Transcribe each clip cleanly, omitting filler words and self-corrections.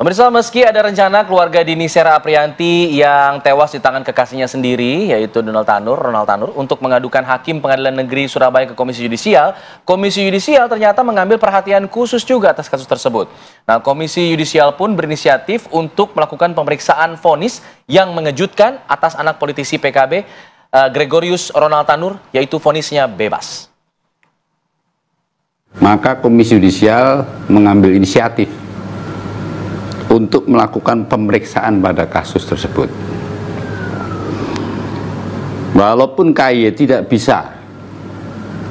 Pemirsa, meski ada rencana keluarga Dini Sera Aprianti yang tewas di tangan kekasihnya sendiri, yaitu Ronald Tanur, untuk mengadukan Hakim Pengadilan Negeri Surabaya ke Komisi Yudisial ternyata mengambil perhatian khusus juga atas kasus tersebut. Nah, Komisi Yudisial pun berinisiatif untuk melakukan pemeriksaan vonis yang mengejutkan atas anak politisi PKB Gregorius Ronald Tanur, yaitu vonisnya bebas. Maka Komisi Yudisial mengambil inisiatif untuk melakukan pemeriksaan pada kasus tersebut. Walaupun KY tidak bisa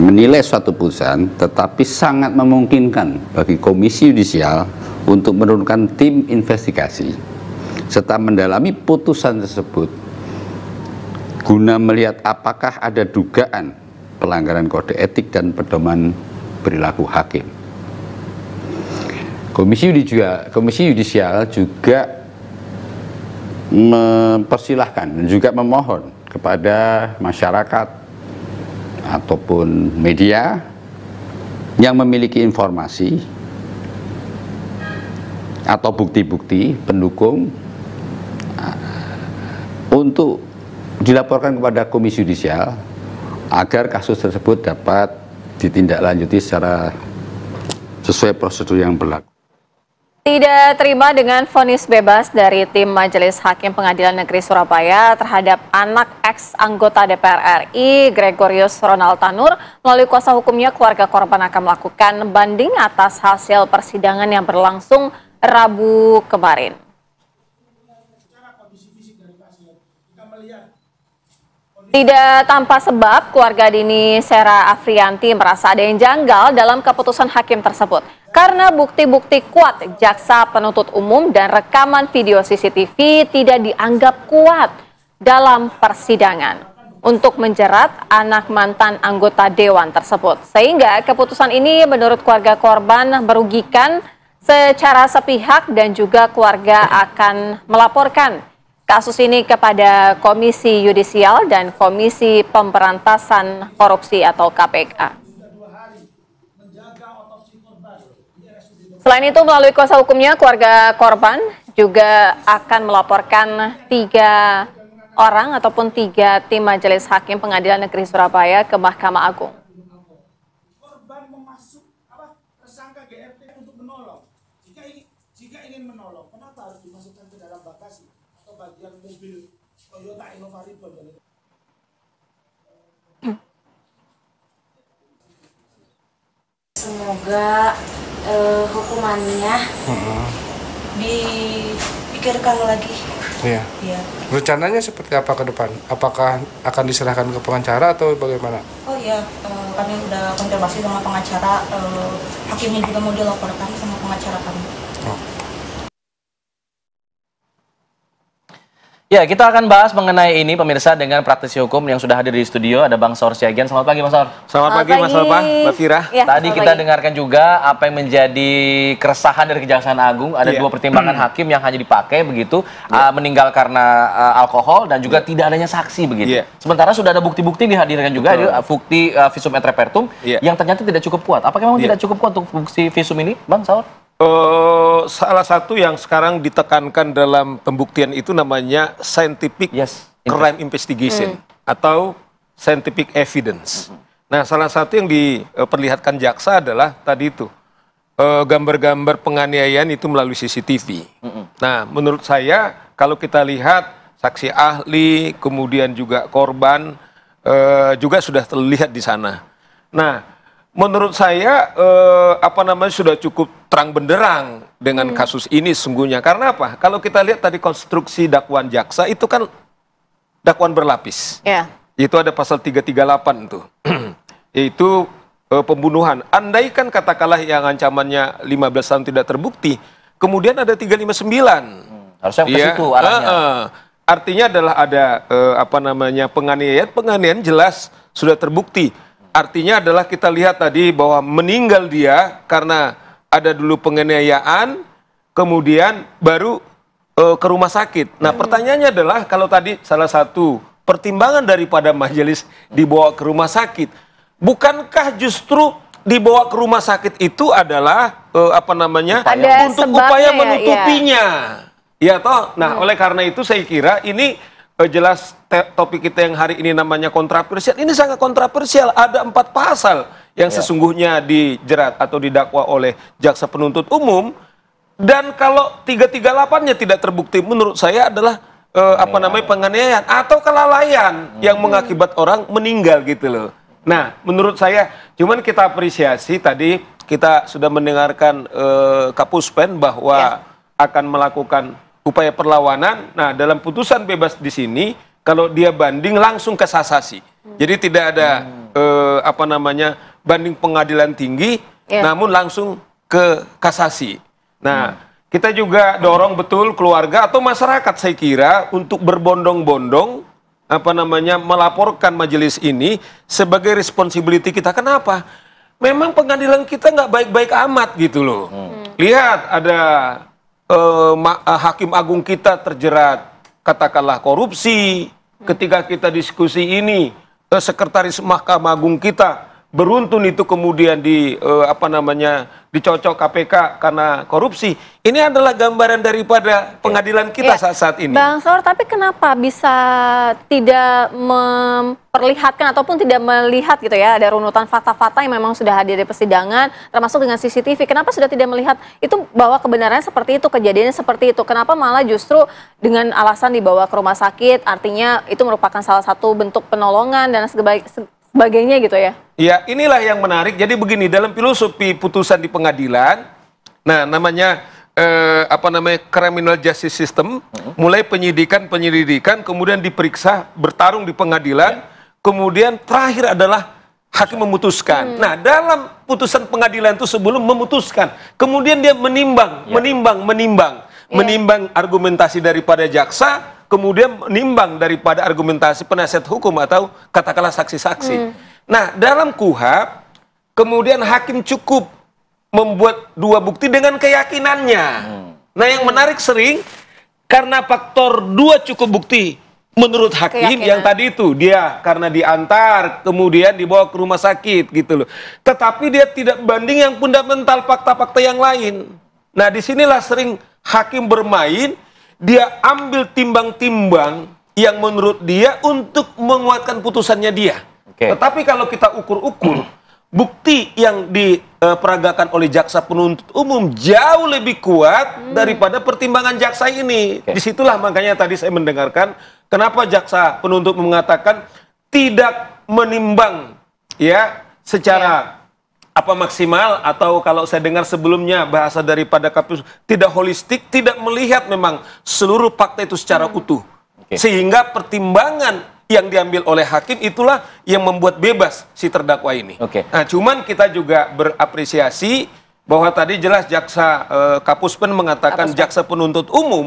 menilai suatu putusan, tetapi sangat memungkinkan bagi Komisi Yudisial untuk menurunkan tim investigasi serta mendalami putusan tersebut guna melihat apakah ada dugaan pelanggaran kode etik dan pedoman perilaku hakim. Komisi Yudisial juga mempersilahkan dan juga memohon kepada masyarakat ataupun media yang memiliki informasi atau bukti-bukti pendukung untuk dilaporkan kepada Komisi Yudisial agar kasus tersebut dapat ditindaklanjuti secara sesuai prosedur yang berlaku. Tidak terima dengan vonis bebas dari tim Majelis Hakim Pengadilan Negeri Surabaya terhadap anak ex-anggota DPR RI Gregorius Ronald Tanur, melalui kuasa hukumnya keluarga korban akan melakukan banding atas hasil persidangan yang berlangsung Rabu kemarin. Tidak tanpa sebab, keluarga Dini Sera Aprianti merasa ada yang janggal dalam keputusan hakim tersebut. Karena bukti-bukti kuat jaksa penuntut umum dan rekaman video CCTV tidak dianggap kuat dalam persidangan untuk menjerat anak mantan anggota dewan tersebut. Sehingga keputusan ini menurut keluarga korban merugikan secara sepihak dan juga keluarga akan melaporkan kasus ini kepada Komisi Yudisial dan Komisi Pemberantasan Korupsi atau KPK. Selain itu, melalui kuasa hukumnya, keluarga korban juga akan melaporkan 3 orang ataupun 3 tim Majelis Hakim Pengadilan Negeri Surabaya ke Mahkamah Agung. Korban tersangka GRT untuk menolong. Jika ingin menolong, kenapa harus dimasukkan ke dalam bagasi atau bagian mobil Toyota Innova Reborn? Semoga hukumannya dipikirkan lagi. Iya. Ya. Rencananya seperti apa ke depan? Apakah akan diserahkan ke pengacara atau bagaimana? Oh iya, kami sudah konfirmasi sama pengacara. Hakimnya juga mau dilaporkan sama pengacara kami. Oh. Ya, kita akan bahas mengenai ini pemirsa dengan praktisi hukum yang sudah hadir di studio. Ada Bang Saur Siagian. Selamat pagi Bang Saur. Selamat pagi Mas Alfa, Mbak Fira. Ya, tadi kita dengarkan juga apa yang menjadi keresahan dari Kejaksaan Agung. Ada 2 pertimbangan hakim yang hanya dipakai begitu, meninggal karena alkohol dan juga tidak adanya saksi begitu. Sementara sudah ada bukti-bukti dihadirkan juga, bukti visum et repertum yang ternyata tidak cukup kuat. Apakah memang tidak cukup kuat untuk bukti visum ini, Bang Saur? Salah satu yang sekarang ditekankan dalam pembuktian itu namanya scientific crime investigation atau scientific evidence. Nah, salah satu yang diperlihatkan jaksa adalah tadi itu gambar-gambar penganiayaan itu melalui CCTV. Nah, menurut saya kalau kita lihat saksi ahli, kemudian juga korban juga sudah terlihat di sana. Nah, menurut saya sudah cukup terang benderang dengan kasus ini sesungguhnya. Karena apa? Kalau kita lihat tadi konstruksi dakwaan jaksa itu kan dakwaan berlapis. Itu ada pasal 338 tuh. Yaitu pembunuhan. Andaikan katakanlah yang ancamannya 15 tahun tidak terbukti, kemudian ada 359. Harusnya ke situ arahnya. Artinya adalah ada penganiayaan jelas sudah terbukti. Artinya adalah kita lihat tadi bahwa meninggal dia karena ada dulu penganiayaan, kemudian baru ke rumah sakit. Nah, pertanyaannya adalah kalau tadi salah satu pertimbangan daripada majelis dibawa ke rumah sakit, bukankah justru dibawa ke rumah sakit itu adalah Ada untuk sebabnya upaya ya, menutupinya. Ya toh. Nah, oleh karena itu saya kira ini jelas topik kita yang hari ini namanya kontroversial. Ini sangat kontroversial. Ada 4 pasal yang sesungguhnya dijerat atau didakwa oleh jaksa penuntut umum. Dan kalau 338-nya tidak terbukti, menurut saya adalah penganiayaan atau kelalaian yang mengakibat orang meninggal gitu loh. Nah, menurut saya, cuman kita apresiasi tadi kita sudah mendengarkan Kapuspen bahwa akan melakukan upaya perlawanan. Nah, dalam putusan bebas di sini, kalau dia banding langsung ke kasasi. Jadi tidak ada banding pengadilan tinggi, namun langsung ke kasasi. Nah, kita juga dorong betul keluarga atau masyarakat saya kira untuk berbondong-bondong melaporkan majelis ini sebagai responsibility kita. Kenapa? Memang pengadilan kita nggak baik-baik amat gitu loh. Lihat ada hakim agung kita terjerat katakanlah korupsi. Ketika kita diskusi ini, sekretaris Mahkamah Agung kita beruntun itu kemudian dicocok KPK karena korupsi. Ini adalah gambaran daripada pengadilan kita saat ini. Bang Saur, tapi kenapa bisa tidak memperlihatkan ataupun tidak melihat gitu ya, ada runutan fakta-fakta yang memang sudah hadir di persidangan, termasuk dengan CCTV. Kenapa sudah tidak melihat itu bahwa kebenarannya seperti itu, kejadiannya seperti itu? Kenapa malah justru dengan alasan dibawa ke rumah sakit, artinya itu merupakan salah satu bentuk penolongan dan sebagainya gitu ya? Ya, inilah yang menarik. Jadi begini, dalam filosofi putusan di pengadilan, nah namanya criminal justice system, mulai penyelidikan, kemudian diperiksa, bertarung di pengadilan, kemudian terakhir adalah hakim memutuskan. Nah, dalam putusan pengadilan itu sebelum memutuskan, kemudian dia menimbang argumentasi daripada jaksa, kemudian menimbang daripada argumentasi penasihat hukum atau katakanlah saksi-saksi. Nah, dalam KUHP, kemudian hakim cukup membuat 2 bukti dengan keyakinannya. Nah, yang menarik sering, karena faktor 2 cukup bukti, menurut hakim yang tadi itu, dia karena diantar, kemudian dibawa ke rumah sakit gitu loh. Tetapi dia tidak banding yang fundamental fakta-fakta yang lain. Nah, disinilah sering hakim bermain, dia ambil timbang-timbang yang menurut dia untuk menguatkan putusannya dia. Tetapi kalau kita ukur-ukur, bukti yang diperagakan oleh jaksa penuntut umum jauh lebih kuat daripada pertimbangan jaksa ini. Disitulah makanya tadi saya mendengarkan kenapa jaksa penuntut mengatakan tidak menimbang ya secara maksimal, atau kalau saya dengar sebelumnya bahasa daripada KPU tidak holistik, tidak melihat memang seluruh fakta itu secara utuh. Sehingga pertimbangan yang diambil oleh hakim itulah yang membuat bebas si terdakwa ini. Nah, cuman kita juga berapresiasi bahwa tadi jelas jaksa Kapuspen mengatakan jaksa penuntut umum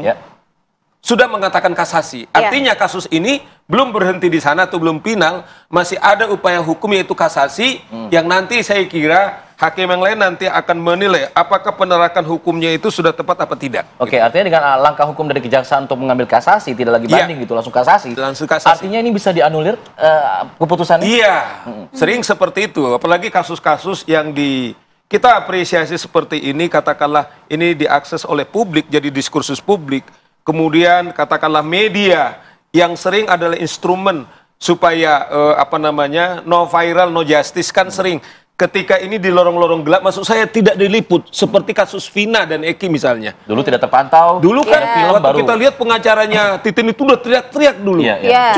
sudah mengatakan kasasi. Artinya kasus ini belum berhenti di sana atau belum final, masih ada upaya hukum yaitu kasasi yang nanti saya kira hakim yang lain nanti akan menilai apakah penerapan hukumnya itu sudah tepat apa tidak. Artinya dengan langkah hukum dari kejaksaan untuk mengambil kasasi, tidak lagi banding gitu, langsung kasasi. Artinya ini bisa dianulir keputusannya? Iya, sering seperti itu. Apalagi kasus-kasus yang kita apresiasi seperti ini, katakanlah ini diakses oleh publik, jadi diskursus publik. Kemudian katakanlah media yang sering adalah instrumen supaya no viral, no justice, kan sering. Ketika ini di lorong-lorong gelap, maksud saya tidak diliput seperti kasus Vina dan Eki misalnya. Dulu tidak terpantau. Dulu kan waktu kita lihat pengacaranya Titin itu udah teriak-teriak dulu.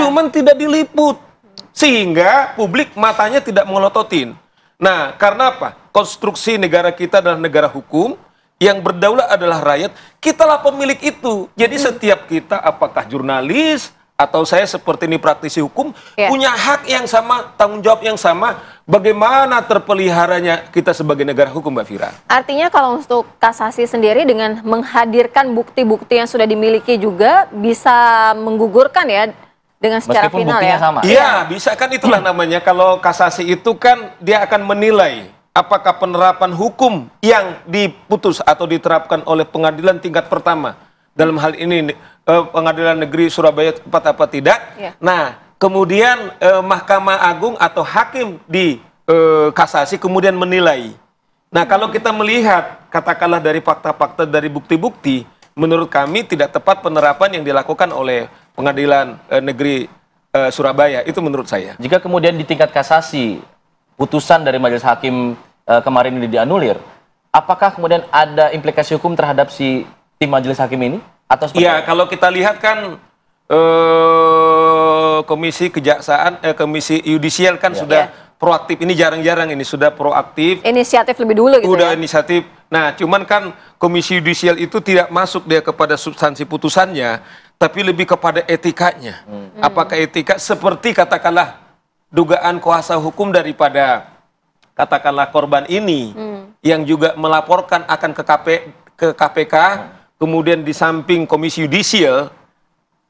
Cuman tidak diliput. Sehingga publik matanya tidak melototin. Nah, karena apa? Konstruksi negara kita adalah negara hukum, yang berdaulat adalah rakyat. Kitalah pemilik itu. Jadi setiap kita, apakah jurnalis atau saya seperti ini praktisi hukum, punya hak yang sama, tanggung jawab yang sama. Bagaimana terpeliharanya kita sebagai negara hukum, Mbak Fira? Artinya kalau untuk kasasi sendiri dengan menghadirkan bukti-bukti yang sudah dimiliki juga bisa menggugurkan ya dengan secara meskipun final ya? Sama. Iya, bisa kan, itulah namanya. Kalau kasasi itu kan dia akan menilai apakah penerapan hukum yang diputus atau diterapkan oleh pengadilan tingkat pertama, dalam hal ini Pengadilan Negeri Surabaya tepat apa tidak. Nah, kemudian Mahkamah Agung atau hakim di kasasi kemudian menilai. Nah, kalau kita melihat katakanlah dari fakta-fakta, dari bukti-bukti, menurut kami tidak tepat penerapan yang dilakukan oleh Pengadilan Negeri Surabaya, itu menurut saya. Jika kemudian di tingkat kasasi putusan dari majelis hakim kemarin ini dianulir, apakah kemudian ada implikasi hukum terhadap si tim majelis hakim ini? Atau Iya, kalau kita lihat kan Komisi Kejaksaan, Komisi Yudisial kan sudah proaktif. Ini jarang-jarang ini sudah proaktif. Inisiatif lebih dulu gitu Udah ya? inisiatif. Nah, cuman kan Komisi Yudisial itu tidak masuk dia kepada substansi putusannya, tapi lebih kepada etikanya. Apakah etika seperti katakanlah dugaan kuasa hukum daripada katakanlah korban ini yang juga melaporkan akan ke KPK, kemudian di samping Komisi Yudisial,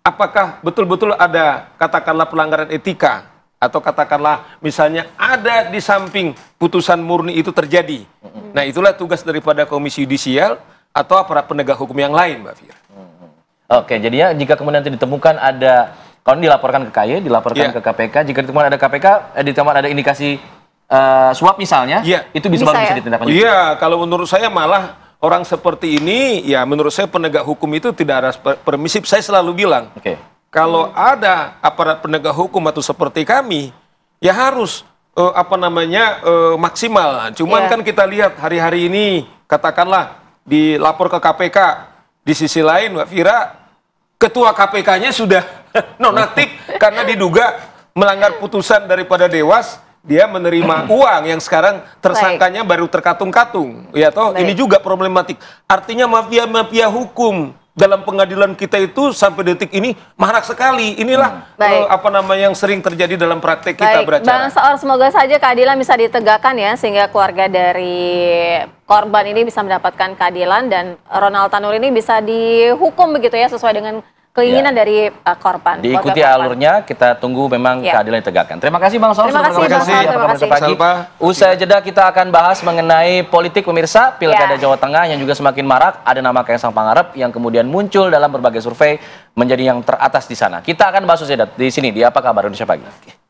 apakah betul-betul ada katakanlah pelanggaran etika atau katakanlah misalnya ada di samping putusan murni itu terjadi. Nah, itulah tugas daripada Komisi Yudisial atau aparat penegak hukum yang lain, Mbak Fira. Oke, jadinya jika kemudian nanti ditemukan ada, kalau dilaporkan ke KY, dilaporkan ke KPK, jika ditemukan ada ditemukan ada indikasi suap misalnya, itu bisa ditindaklanjuti. Iya, kalau menurut saya malah orang seperti ini, ya menurut saya penegak hukum itu tidak harus permisif. Saya selalu bilang, kalau ada aparat penegak hukum atau seperti kami, ya harus maksimal. Cuman kan kita lihat hari-hari ini, katakanlah dilapor ke KPK, di sisi lain, Mbak Fira, ketua KPK-nya sudah nonaktif karena diduga melanggar putusan daripada Dewas. Dia menerima uang yang sekarang tersangkanya baru terkatung-katung. Ya toh, ini juga problematik. Artinya mafia-mafia hukum dalam pengadilan kita itu sampai detik ini marak sekali. Inilah yang sering terjadi dalam praktek kita beracara. Bang Saur, semoga saja keadilan bisa ditegakkan ya, sehingga keluarga dari korban ini bisa mendapatkan keadilan dan Ronald Tanur ini bisa dihukum begitu ya, sesuai dengan keinginan dari korban. Diikuti alurnya, kita tunggu memang keadilan ditegakkan. Terima kasih Bang Saur. Terima kasih Bang Saur. Terima kasih. Usai jeda kita akan bahas mengenai politik pemirsa Pilkada Jawa Tengah yang juga semakin marak. Ada nama Kaisang Pangarep yang kemudian muncul dalam berbagai survei menjadi yang teratas di sana. Kita akan bahas usai jeda di sini di Apa Kabar Indonesia Pagi.